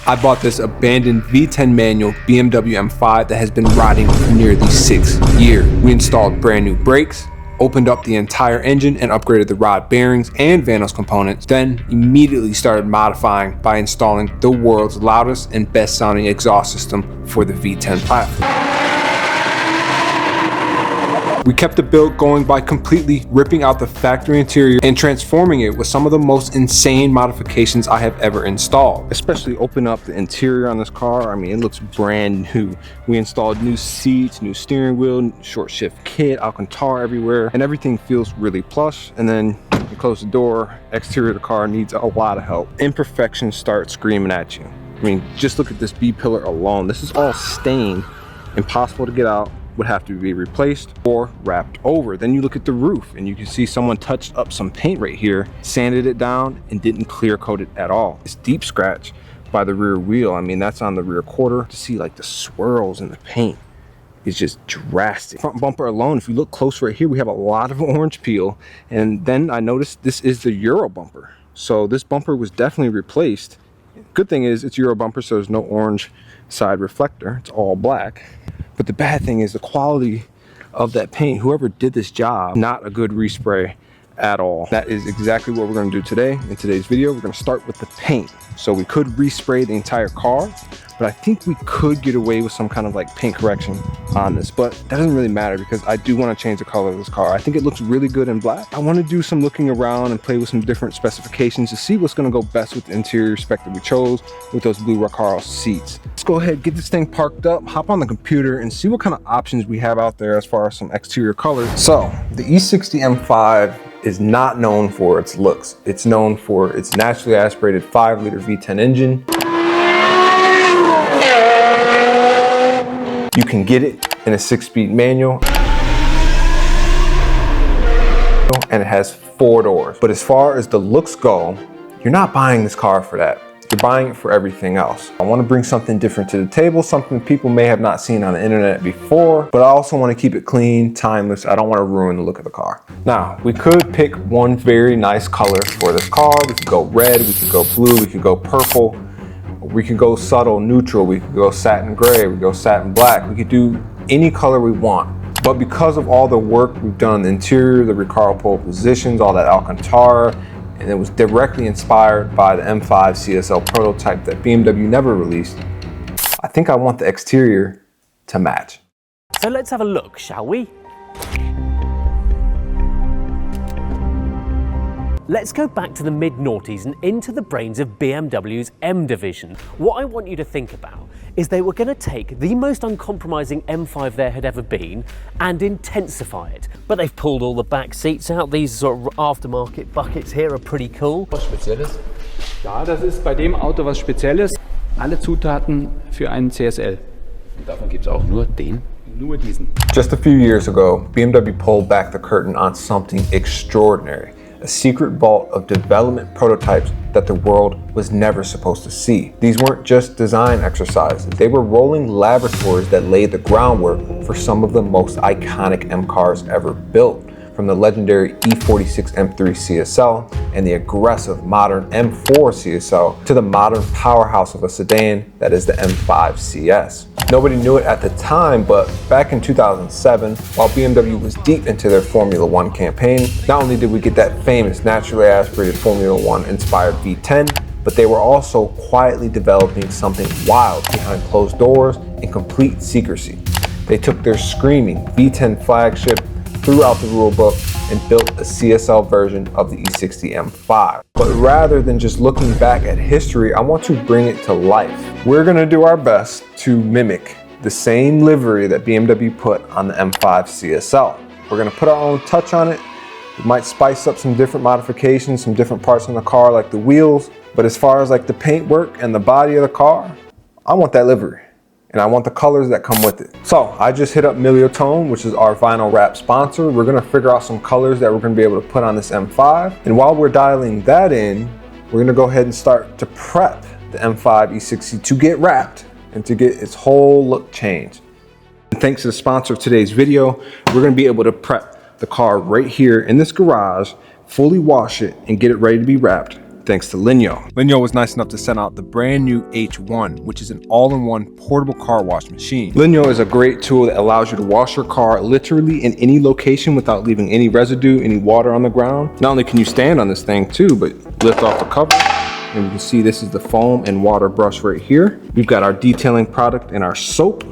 I bought this abandoned V10 manual BMW M5 that has been riding for nearly 6 years. We installed brand new brakes, opened up the entire engine and upgraded the rod bearings and Vanos components, then immediately started modifying by installing the world's loudest and best sounding exhaust system for the V10 platform. We kept the build going by completely ripping out the factory interior and transforming it with some of the most insane modifications I have ever installed. Especially open up the interior on this car. I mean, it looks brand new. We installed new seats, new steering wheel, short shift kit, Alcantara everywhere, and everything feels really plush. And then you close the door, exterior of the car needs a lot of help. Imperfections start screaming at you. I mean, just look at this B-pillar alone. This is all stained, impossible to get out. Would have to be replaced or wrapped over. Then you look at the roof and you can see someone touched up some paint right here, sanded it down and didn't clear coat it at all. It's deep scratch by the rear wheel. I mean, that's on the rear quarter. To see like the swirls in the paint is just drastic. Front bumper alone, if you look close right here, we have a lot of orange peel. And then I noticed this is the Euro bumper. So this bumper was definitely replaced. Good thing is it's Euro bumper, so there's no orange side reflector. It's all black. But the bad thing is the quality of that paint. Whoever did this job, not a good respray at all. That is exactly what we're going to do today. In today's video, we're going to start with the paint. So we could respray the entire car, but I think we could get away with some kind of like paint correction on this, but that doesn't really matter because I do want to change the color of this car. I think it looks really good in black. I want to do some looking around and play with some different specifications to see what's going to go best with the interior spec that we chose with those blue Recaro seats. Let's go ahead, get this thing parked up, hop on the computer and see what kind of options we have out there as far as some exterior colors. So the E60 M5 is not known for its looks. It's known for its naturally aspirated 5-liter V10 engine. You can get it in a 6-speed manual. And it has 4 doors. But as far as the looks go, you're not buying this car for that. You're buying it for everything else. I want to bring something different to the table, something people may have not seen on the internet before, but I also want to keep it clean, timeless. I don't want to ruin the look of the car. Now, we could pick one very nice color for this car. We could go red, we could go blue, we could go purple, we could go subtle neutral, we could go satin gray, we could go satin black. We could do any color we want. But because of all the work we've done on the interior, the Recaro pole positions, all that Alcantara, and it was directly inspired by the M5 CSL prototype that BMW never released, I think I want the exterior to match. So let's have a look, shall we? Let's go back to the mid-noughties and into the brains of BMW's M division. What I want you to think about is they were going to take the most uncompromising M5 there had ever been and intensify it. But they've pulled all the back seats out. These sort of aftermarket buckets here are pretty cool. Was Spezielles? Ja, das ist bei dem Auto was Spezielles. Alle Zutaten für einen CSL. Und davon gibt es auch nur den, nur diesen. Just a few years ago, BMW pulled back the curtain on something extraordinary. A secret vault of development prototypes that the world was never supposed to see. These weren't just design exercises. They were rolling laboratories that laid the groundwork for some of the most iconic M cars ever built. From the legendary E46 M3 CSL and the aggressive modern M4 CSL to the modern powerhouse of a sedan that is the M5 CS. Nobody knew it at the time, but back in 2007, while BMW was deep into their Formula One campaign, not only did we get that famous naturally aspirated Formula One inspired V10, but they were also quietly developing something wild behind closed doors in complete secrecy. They took their screaming V10 flagship, threw out the rulebook, and built a CSL version of the E60 M5. But rather than just looking back at history, I want to bring it to life. We're gonna do our best to mimic the same livery that BMW put on the M5 CSL. We're gonna put our own touch on it. We might spice up some different modifications, some different parts on the car like the wheels, but as far as like the paint work and the body of the car, I want that livery. And I want the colors that come with it. So I just hit up Miliotone, which is our vinyl wrap sponsor. We're gonna figure out some colors that we're gonna be able to put on this M5. And while we're dialing that in, we're gonna go ahead and start to prep the M5 E60 to get wrapped and to get its whole look changed. And thanks to the sponsor of today's video, we're gonna be able to prep the car right here in this garage, fully wash it, and get it ready to be wrapped. Thanks to Linyo. Linyo was nice enough to send out the brand new H1, which is an all-in-one portable car wash machine. Linyo is a great tool that allows you to wash your car literally in any location without leaving any residue, any water on the ground. Not only can you stand on this thing too, but lift off the cover. And you can see this is the foam and water brush right here. We've got our detailing product and our soap.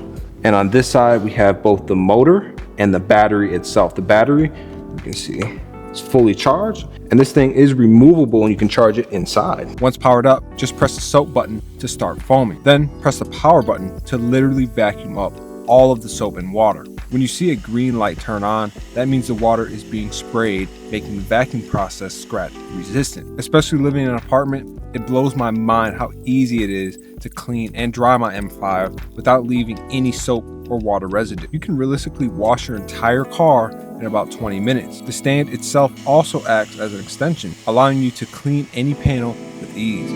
And on this side, we have both the motor and the battery itself. The battery, you can see, it's fully charged, and this thing is removable and you can charge it inside. Once powered up, just press the soap button to start foaming. Then press the power button to literally vacuum up all of the soap and water. When you see a green light turn on, that means the water is being sprayed, making the vacuum process scratch resistant. Especially living in an apartment, it blows my mind how easy it is to clean and dry my M5 without leaving any soap or water residue. You can realistically wash your entire car in about 20 minutes. The stand itself also acts as an extension, allowing you to clean any panel with ease.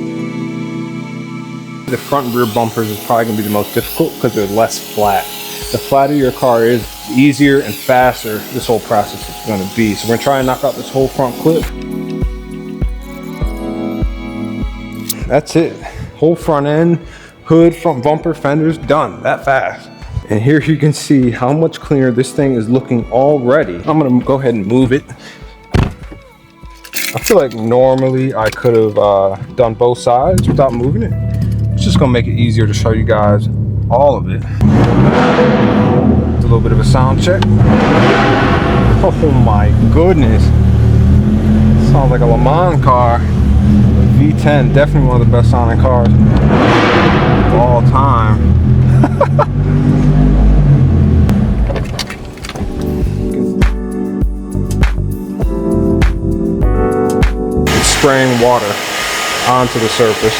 The front and rear bumpers is probably gonna be the most difficult because they're less flat. The flatter your car is, the easier and faster this whole process is gonna be. So we're gonna try and knock out this whole front clip. That's it. Whole front end, hood, front bumper, fenders, done that fast. And here you can see how much cleaner this thing is looking already. I'm gonna go ahead and move it. I feel like normally I could have done both sides without moving it. It's just gonna make it easier to show you guys all of it. It's a little bit of a sound check. Oh my goodness. Sounds like a Le Mans car. V10, definitely one of the best sounding cars of all time. It's spraying water onto the surface,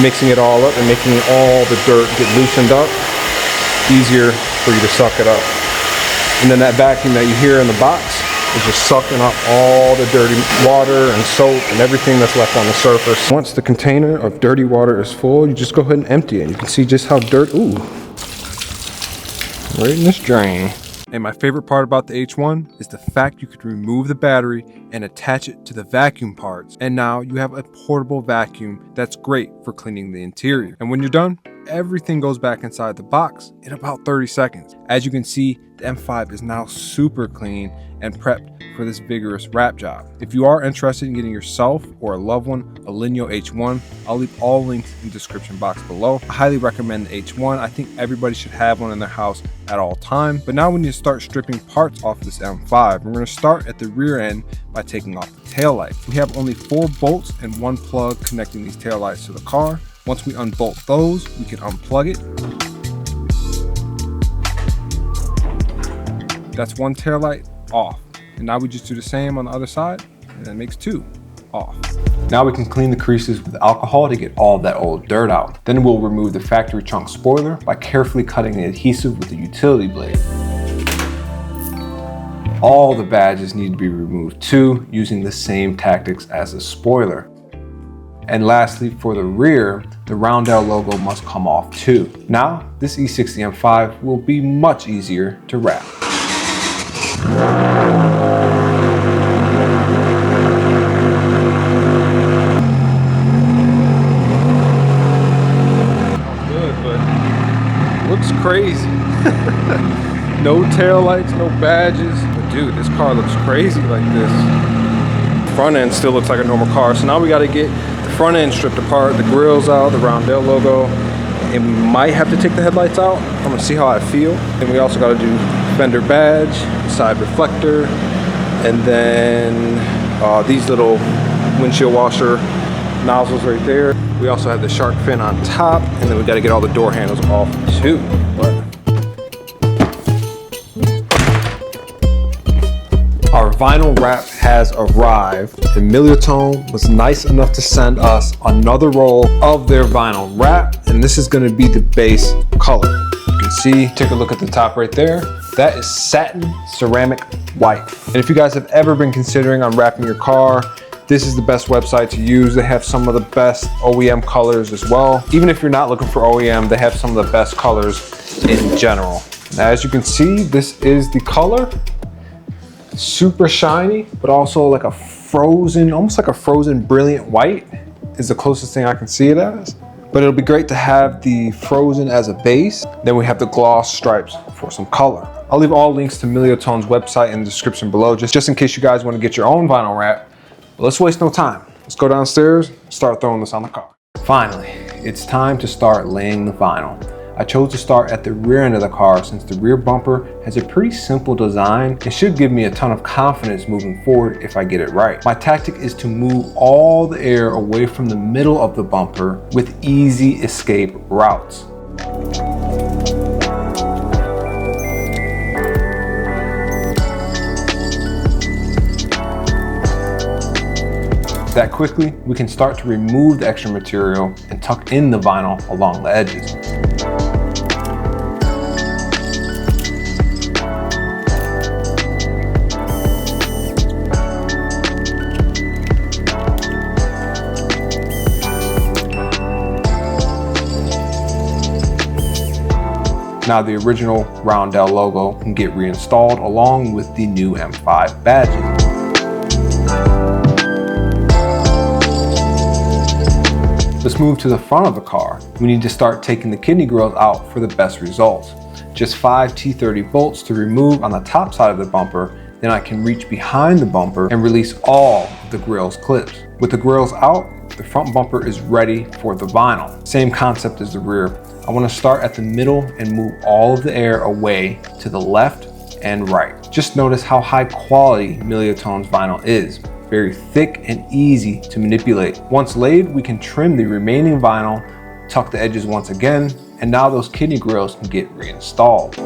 mixing it all up and making all the dirt get loosened up, easier for you to suck it up. And then that vacuum that you hear in the box is just sucking up all the dirty water and soap and everything that's left on the surface. Once the container of dirty water is full, you just go ahead and empty it. You can see just how right in this drain. And my favorite part about the H1 is the fact you could remove the battery and attach it to the vacuum parts. And now you have a portable vacuum that's great for cleaning the interior. And when you're done, everything goes back inside the box in about 30 seconds. As you can see, the M5 is now super clean and prepped for this vigorous wrap job. If you are interested in getting yourself or a loved one a Linyo H1, I'll leave all links in the description box below. I highly recommend the H1. I think everybody should have one in their house at all time. But now we need to start stripping parts off this M5. We're gonna start at the rear end by taking off the taillights. We have only 4 bolts and 1 plug connecting these taillights to the car. Once we unbolt those, we can unplug it. That's 1 taillight off. And now we just do the same on the other side, and that makes 2 off. Now we can clean the creases with alcohol to get all of that old dirt out. Then we'll remove the factory trunk spoiler by carefully cutting the adhesive with a utility blade. All the badges need to be removed too, using the same tactics as the spoiler. And lastly, for the rear, the Roundel logo must come off too. Now, this E60 M5 will be much easier to wrap. Good, but looks crazy. No taillights, no badges. But dude, this car looks crazy like this. Front end still looks like a normal car. So now we got to get the front end stripped apart, the grills out, the Roundel logo, and we might have to take the headlights out. I'm gonna see how I feel. And we also got to do fender badge, side reflector, and then these little windshield washer nozzles right there. We also have the shark fin on top, and then we got to get all the door handles off too. Our vinyl wrap has arrived, and Miliotone was nice enough to send us another roll of their vinyl wrap, and this is going to be the base color. You can see, take a look at the top right there. That is satin ceramic white. And if you guys have ever been considering unwrapping your car, this is the best website to use. They have some of the best OEM colors as well. Even if you're not looking for OEM, they have some of the best colors in general. Now, as you can see, this is the color. Super shiny, but also like a frozen, almost like a frozen brilliant white is the closest thing I can see it as. But it'll be great to have the frozen as a base. Then we have the gloss stripes for some color. I'll leave all links to Miliotone's website in the description below, just in case you guys want to get your own vinyl wrap. But let's waste no time. Let's go downstairs, start throwing this on the car. Finally, it's time to start laying the vinyl. I chose to start at the rear end of the car since the rear bumper has a pretty simple design and should give me a ton of confidence moving forward if I get it right. My tactic is to move all the air away from the middle of the bumper with easy escape routes. That quickly, we can start to remove the extra material and tuck in the vinyl along the edges. Now the original Roundel logo can get reinstalled along with the new M5 badges. Let's move to the front of the car. We need to start taking the kidney grills out for the best results. Just 5 T30 bolts to remove on the top side of the bumper, then I can reach behind the bumper and release all of the grill's clips. With the grills out, the front bumper is ready for the vinyl. Same concept as the rear. I want to start at the middle and move all of the air away to the left and right. Just notice how high quality Miliotone's vinyl is. Very thick and easy to manipulate. Once laid, we can trim the remaining vinyl, tuck the edges once again, and now those kidney grills can get reinstalled.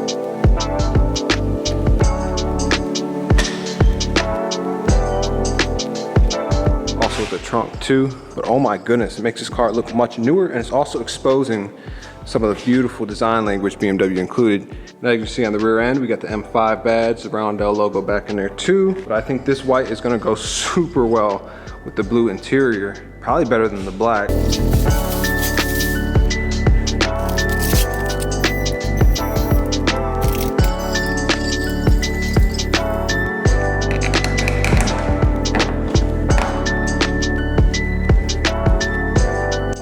Also the trunk too, but oh my goodness, it makes this car look much newer, and it's also exposing some of the beautiful design language BMW included. Now you can see on the rear end, we got the M5 badge, the Roundel logo back in there too. But I think this white is gonna go super well with the blue interior. Probably better than the black.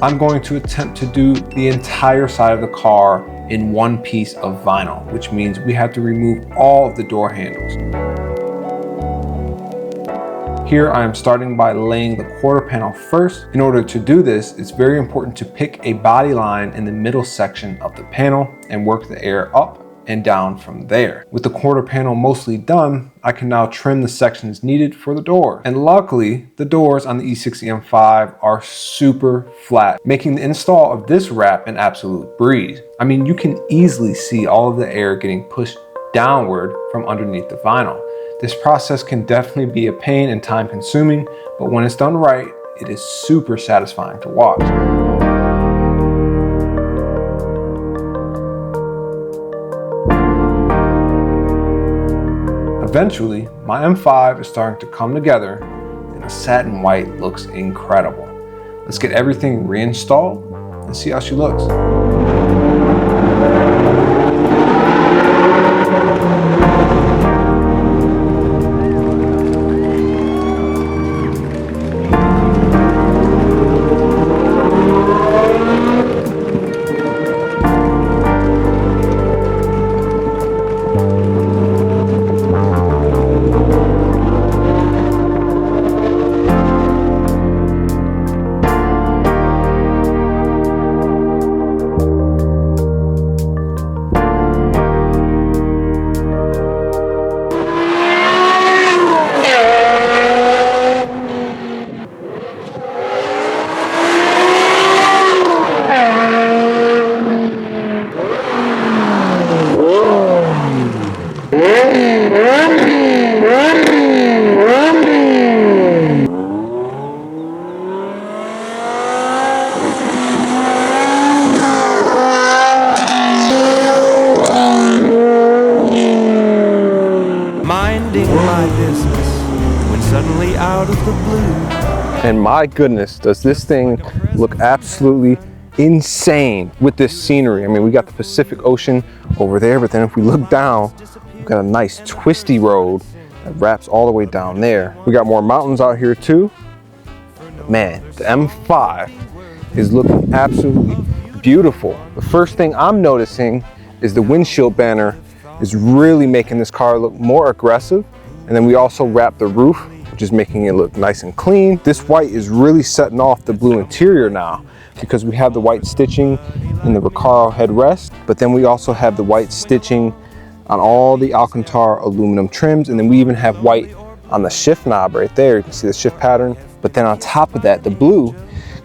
I'm going to attempt to do the entire side of the car in one piece of vinyl, which means we have to remove all of the door handles. Here I am starting by laying the quarter panel first. In order to do this, it's very important to pick a body line in the middle section of the panel and work the air up and down from there. With the quarter panel mostly done, I can now trim the sections needed for the door. And luckily, the doors on the E60 M5 are super flat, making the install of this wrap an absolute breeze. I mean, you can easily see all of the air getting pushed downward from underneath the vinyl. This process can definitely be a pain and time consuming, but when it's done right, it is super satisfying to watch. Eventually, my M5 is starting to come together and the satin white looks incredible. Let's get everything reinstalled and see how she looks. And my goodness, does this thing look absolutely insane with this scenery. I mean, we got the Pacific Ocean over there, but then if we look down, we've got a nice twisty road that wraps all the way down there. We got more mountains out here too. Man, the M5 is looking absolutely beautiful. The first thing I'm noticing is the windshield banner is really making this car look more aggressive. And then we also wrap the roof, which is making it look nice and clean. This white is really setting off the blue interior now because we have the white stitching in the Recaro headrest, but then we also have the white stitching on all the Alcantara aluminum trims, and then we even have white on the shift knob right there. You can see the shift pattern, but then on top of that, the blue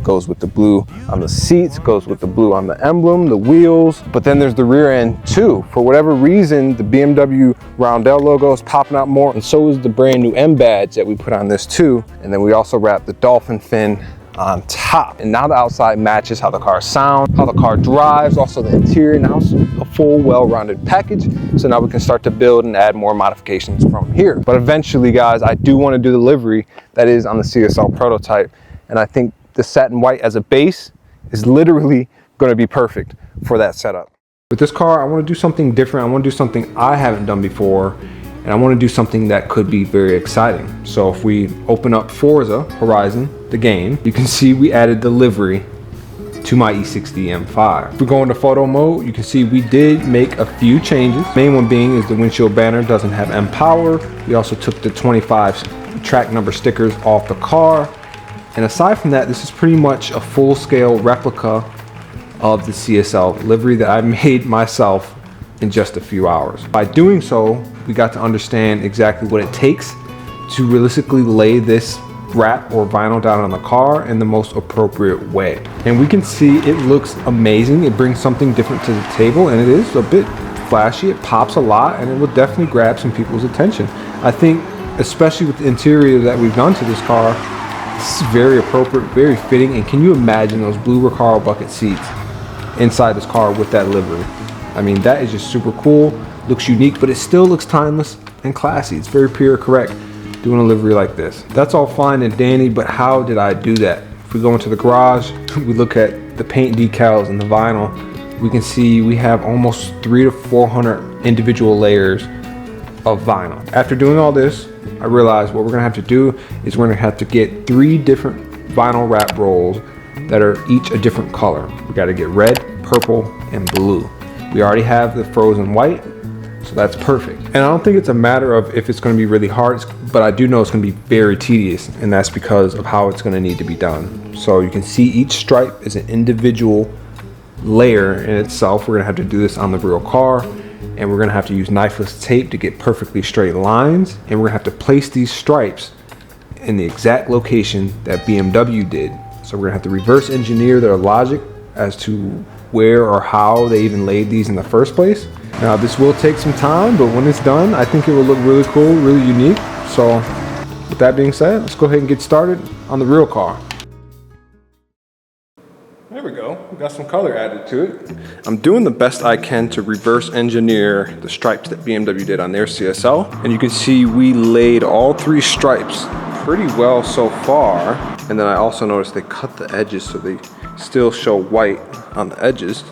goes with the blue on the seats, goes with the blue on the emblem, the wheels, but then there's the rear end too. For whatever reason, the BMW Roundel logo is popping out more, and so is the brand new M badge that we put on this too. And then we also wrap the dolphin fin on top. And now the outside matches how the car sounds, how the car drives, also the interior. Now it's a full, well-rounded package. So now we can start to build and add more modifications from here. But eventually, guys, I do want to do the livery that is on the CSL prototype. And I think the satin white as a base is literally going to be perfect for that setup. With this car, I want to do something different. I want to do something I haven't done before, and I want to do something that could be very exciting. So if we open up Forza Horizon, the game, you can see we added the livery to my E60 M5. If we go into photo mode, you can see we did make a few changes. The main one being is the windshield banner doesn't have M Power. We also took the 25 track number stickers off the car. And aside from that, this is pretty much a full-scale replica of the CSL livery that I made myself in just a few hours. By doing so, we got to understand exactly what it takes to realistically lay this wrap or vinyl down on the car in the most appropriate way. And we can see it looks amazing. It brings something different to the table, and it is a bit flashy. It pops a lot, and it will definitely grab some people's attention. I think, especially with the interior that we've done to this car, this is very appropriate, very fitting. And can you imagine those blue Recaro bucket seats inside this car with that livery? I mean, that is just super cool. Looks unique, but it still looks timeless and classy. It's very pure correct doing a livery like this. That's all fine and dandy, but how did I do that? If we go into the garage, we look at the paint decals and the vinyl, we can see we have almost 300 to 400 individual layers of vinyl. After doing all this, I realized what we're gonna have to do is we're gonna have to get 3 different vinyl wrap rolls that are each a different color. We gotta get red, purple, and blue. We already have the frozen white, so that's perfect. And I don't think it's a matter of if it's gonna be really hard, but I do know it's gonna be very tedious, and that's because of how it's gonna need to be done. So you can see each stripe is an individual layer in itself. We're gonna have to do this on the real car, and we're gonna have to use knifeless tape to get perfectly straight lines, and we're gonna have to place these stripes in the exact location that BMW did. So we're gonna have to reverse engineer their logic as to where or how they even laid these in the first place. Now this will take some time, but when it's done, I think it will look really cool, really unique. So with that being said, let's go ahead and get started on the real car. There we go, we got some color added to it. I'm doing the best I can to reverse engineer the stripes that BMW did on their CSL. And you can see we laid all 3 stripes pretty well so far. And then I also noticed they cut the edges so they still show white on the edges.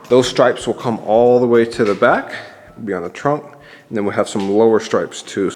Those stripes will come all the way to the back, be on the trunk, and then we'll have some lower stripes too.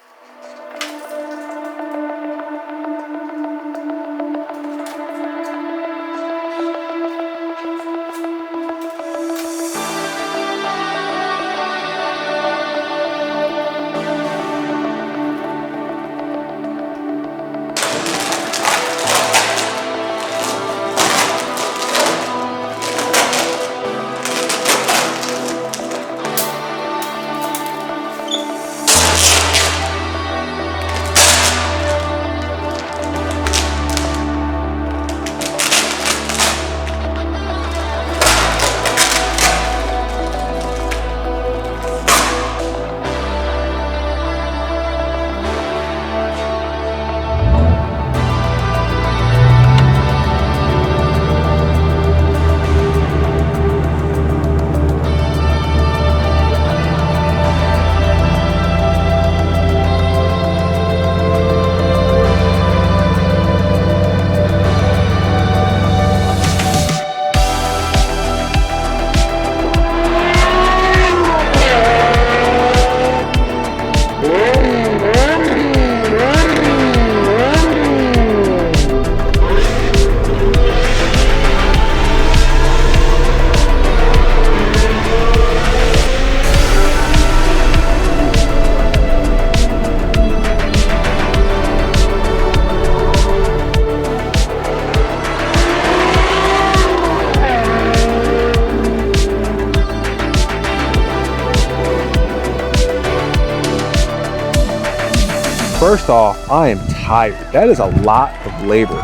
First off, I am tired. That is a lot of labor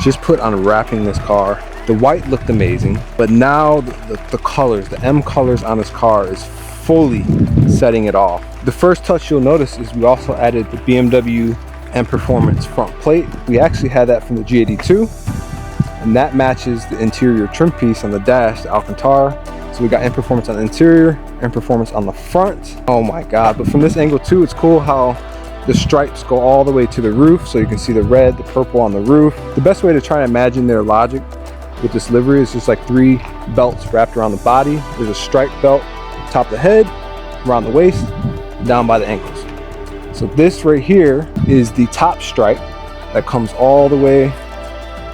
just put on wrapping this car. The white looked amazing, but now the colors, the M colors on this car is fully setting it off. The first touch you'll notice is we also added the BMW M Performance front plate. We actually had that from the G82, and that matches the interior trim piece on the dash, the Alcantara. So we got M Performance on the interior, M Performance on the front. Oh my God, but from this angle too, it's cool how the stripes go all the way to the roof, so you can see the red, the purple on the roof. The best way to try to imagine their logic with this livery is just like 3 belts wrapped around the body. There's a stripe belt top of the head, around the waist, down by the ankles. So this right here is the top stripe that comes all the way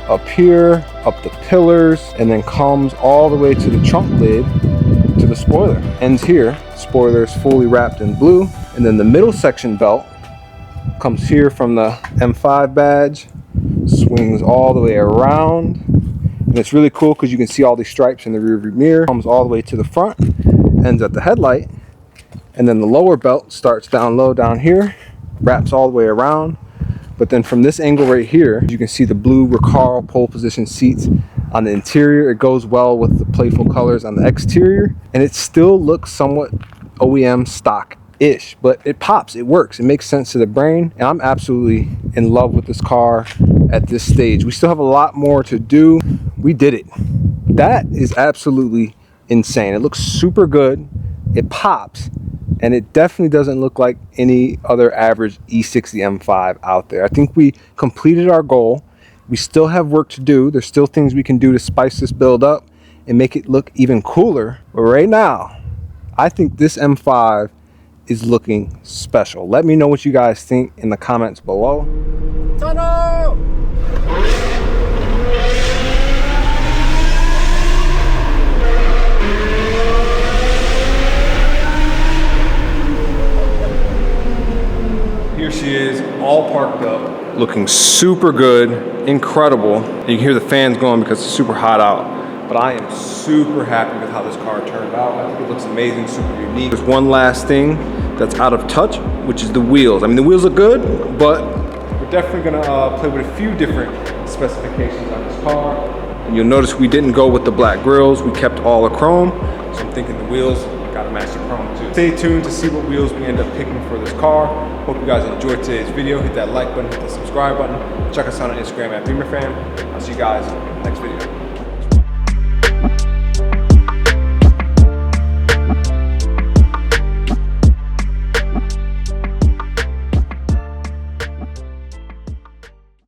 up here, up the pillars, and then comes all the way to the trunk lid, to the spoiler. Ends here, spoiler is fully wrapped in blue, and then the middle section belt comes here from the M5 badge, swings all the way around, and it's really cool because you can see all these stripes in the rear view mirror. Comes all the way to the front, ends at the headlight, and then the lower belt starts down low down here, wraps all the way around. But then from this angle right here, you can see the blue Recaro pole position seats on the interior. It goes well with the playful colors on the exterior, and it still looks somewhat OEM stock-ish, but it pops, it works, it makes sense to the brain, and I'm absolutely in love with this car at this stage. We still have a lot more to do. We did it. That is absolutely insane. It looks super good, it pops, and it definitely doesn't look like any other average E60 M5 out there. I think we completed our goal. We still have work to do. There's still things we can do to spice this build up and make it look even cooler. But right now, I think this M5 is looking special. Let me know what you guys think in the comments below. Tunnel! Here she is, all parked up, looking super good, incredible. You can hear the fans going because it's super hot out, but I am super happy with how this car turned out. I think it looks amazing, super unique. There's one last thing that's out of touch, which is the wheels. I mean, the wheels look good, but we're definitely gonna play with a few different specifications on this car. And you'll notice we didn't go with the black grills, we kept all the chrome. So I'm thinking the wheels gotta match the chrome too. Stay tuned to see what wheels we end up picking for this car. Hope you guys enjoyed today's video. Hit that like button, hit the subscribe button. Check us out on Instagram at Beemer Fam. I'll see you guys in the next video.